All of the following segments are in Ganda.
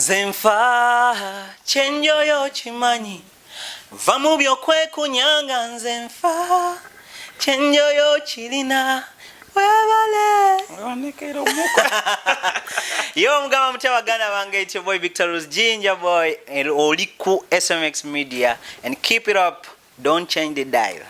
Nzenfa chenjoyo chimanyi vamubyo kwe kunyanga nzenfa chenjoyo chilina webale wanekero muko yo mgama mtawagana bange, it's your boy Victor's Ginger Boy and Oliku SMX Media, and keep it up, don't change the dial.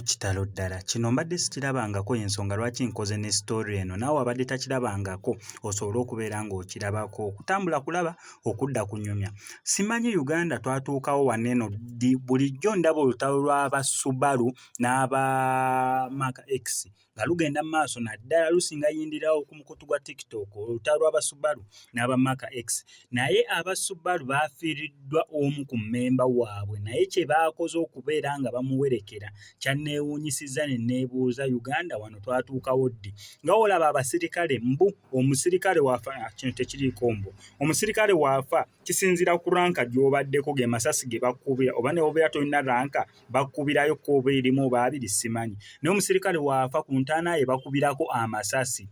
Kitalo ddala kino mbadde sikirabangako, ensonga lwaki nkoze ne story eno. Naawe abadde takirabangako osobola okubeera ng'okirabako, okutambula kulaba okudda kunyumya. Simanyi Uganda twatuukawo waneno bulijjo ndaba olutalo lw'Abasubaru n'aba Mark X nga lugenda mu maaso naddala lusinga yindirawo ku mukutu gwa TikTok, olutalo lw'Abasubaru n'aba Mark X. Naye Abasubaru baafiiriddwa omu ku mmemba waabwe, naye kye baakoze okubeera nga bamuwerekera kyanneewuunyisizza ne neebuuza, Uganda wano twatuukawo ddi? Nga olaba abasirikale mbu omusirikale waafa, kino tekiriiko mbu, omusirikale waafa kisinziira ku ranka gy'obaddeko, ge masasi ge bakkubira, oba ne obeera tolina ranka bakkubirayo kkoba erimu oba abiri simanyi. Naye omusirikale waafa ku ntaana ye bakubirako amasasi,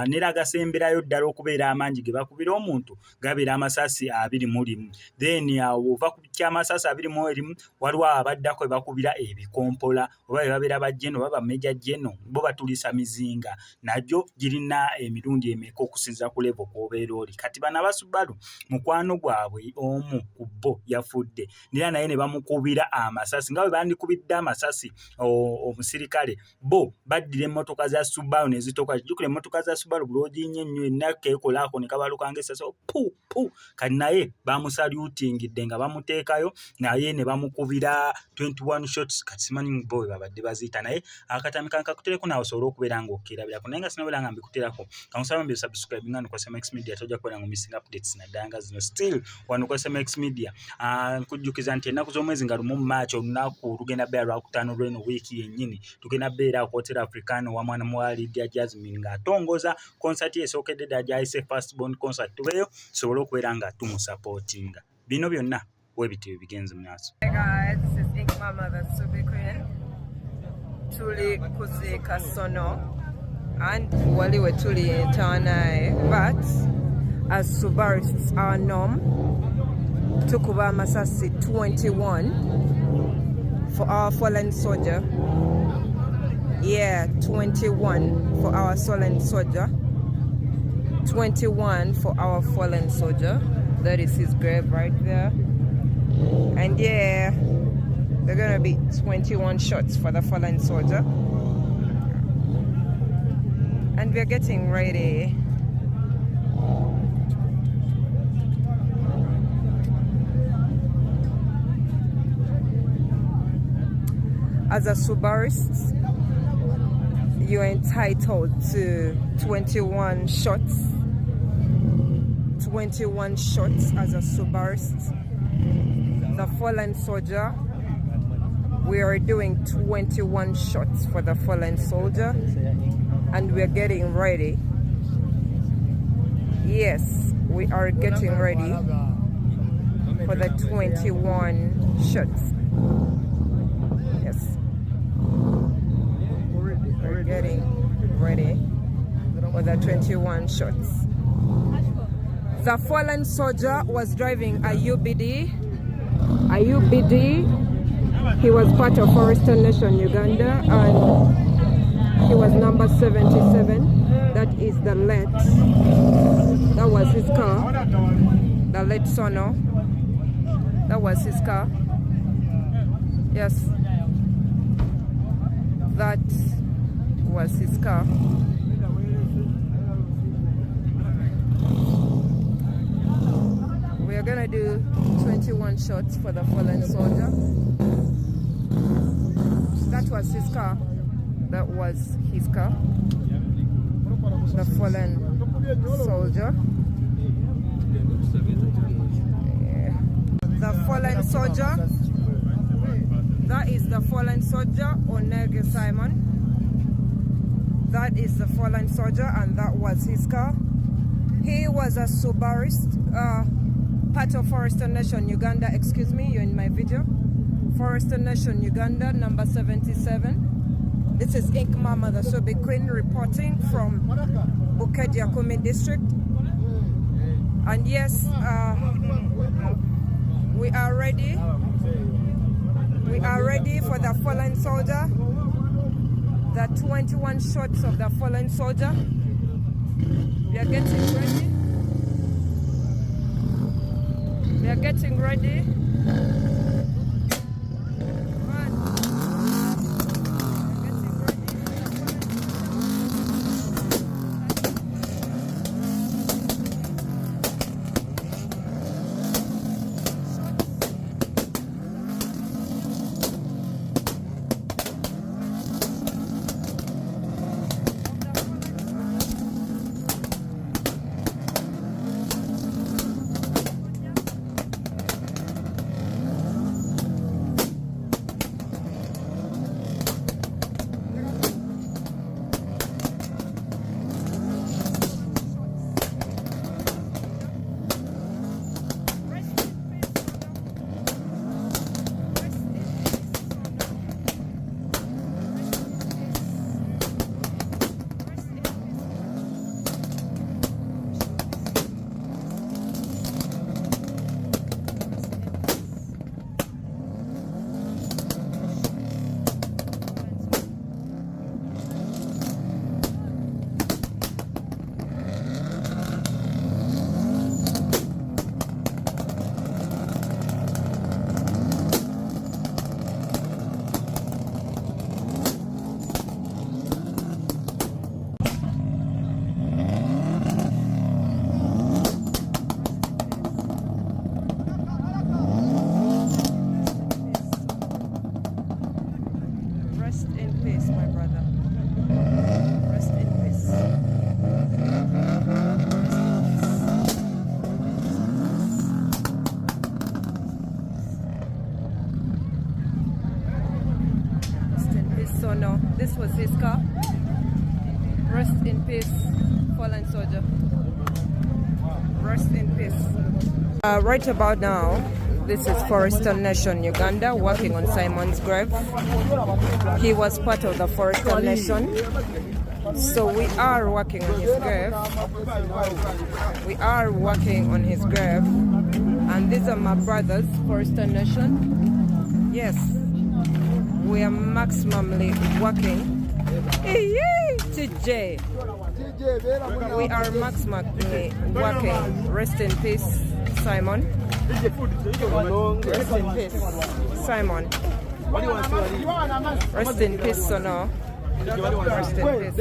nera gasemberayo ddala okubeera amangi ge bakubira omuntu gabeera amasasi 21. Then ova ku kyamasasi 21 waliwo abaddako bakubira ebikompola, oba babeera bajjeno oba bameja jjeno, bo batulisa mizinga, najjo girina emirundi emeka okusinza ku level kw'obeera oli. Kati bano Abasubaru mukwano gwabwe omu ku bo yafudde, nera naye ne bamukubira amasasi nga bwe bandikubidde amasasi omusirikale, bo baddira emmotoka za Subaru ne zitoka. Jjukira emmotoka za Subaru bulooginye ennyo enna keekolaako ne kabalukanga essasi pu pu, kati naye bamusalutingidde nga bamuteekayo, naye ne bamukubira 21 shots. Kati simanyi bo babadde baziyita, naye akatami kankakutereko naawe osobola okubeera ng'okirabirako, naye nga sinabeera nga mbikuterako kamusaba mbe subscribe nga ku SMX Media, tojja kubeera nga missing updates naddala nga zino. Still wano ku SMX Media nkujjukiza nti ennaku z'omwezi nga lumu mu Maachi, olunaku lugenda beera lwakutaano lw'eno wiiki yennyini, tugenda beera ku Hotel Africano wa mwana muwala Lydia Jasmine ng'atongoza concert ye esookedde ddala gy'ayise First Born concert. Tubeeyo tusobole okubeera nga tumusupportinga. Bino byonna we biti bigenze mu maaso. Hey guys, this is Ink Mama, the Subi Queen. Tuli kuzika sono and waliwe tuli entaanaye, but as Subarists are norm, tukuba masasi 21 for our fallen soldier. Yeah, 21 for our fallen soldier. 21 for our fallen soldier. That is his grave right there. And yeah, they're gonna be 21 shots for the fallen soldier. And we're getting ready. As a Subarist, you're entitled to 21 shots. 21 shots as a Subarist. The fallen soldier, we are doing 21 shots for the fallen soldier, and we're getting ready. Yes, we are getting ready for the 21 shots. Yes, we're getting ready for the 21 shots. The fallen soldier was driving a UBD. He was part of Forestern Nation, Uganda, and he was number 77. That is the late. That was his car. The late Sono. That was his car. Yes. That was his car. We are gonna do 21 shots for the fallen soldier. was his car. That was his car. The fallen soldier. Yeah. The fallen soldier. That is the fallen soldier, Onege Simon. That is the fallen soldier, and that was his car. He was a Subarist, part of Forester Nation, Uganda. Excuse me, you're in my video. Forester Nation, Uganda, number 77. This is Ink Mama, the Sobe Queen, reporting from Bukedia Kumi district. And yes, we are ready. We are ready for the fallen soldier. The 21 shots of the fallen soldier. We are getting ready. We are getting ready. This was his car. Rest in peace, fallen soldier. Rest in peace. Right about now, this is Forester Nation, Uganda, working on Simon's grave. He was part of the Forester Nation. So we are working on his grave. We are working on his grave. And these are my brothers, Forester Nation. Yes. We are maximally working. Hey, TJ. We are maximally working. Rest in peace, Simon. Rest in peace, Simon. Rest in peace, Sono. Rest in peace.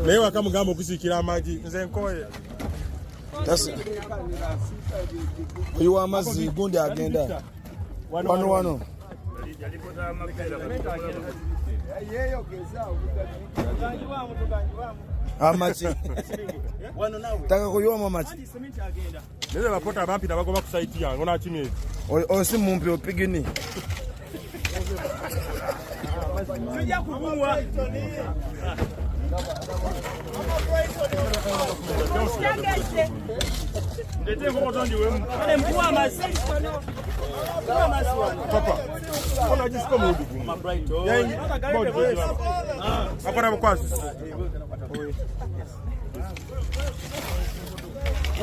Lewa kama gambo kusikira amaji nze nkoye That's you want mazi gundi agenda wano amachi taka kuyiwa mamachi neze bapota bampita bagoba ku site yange ona kimye osi mumpi opigini tujja kubuwa ndete ngotondi wemu ale mpuwa masi papa ona jisiko mudu my bright yangi bodi akora bukwasi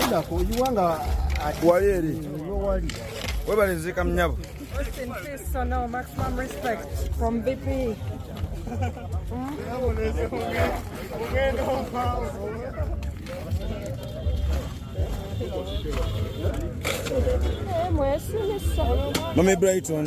unda ko yiwanga atwayeri webalinzika mnyabo. Rest in peace, so no maximum respect from VP. Mami Brighton.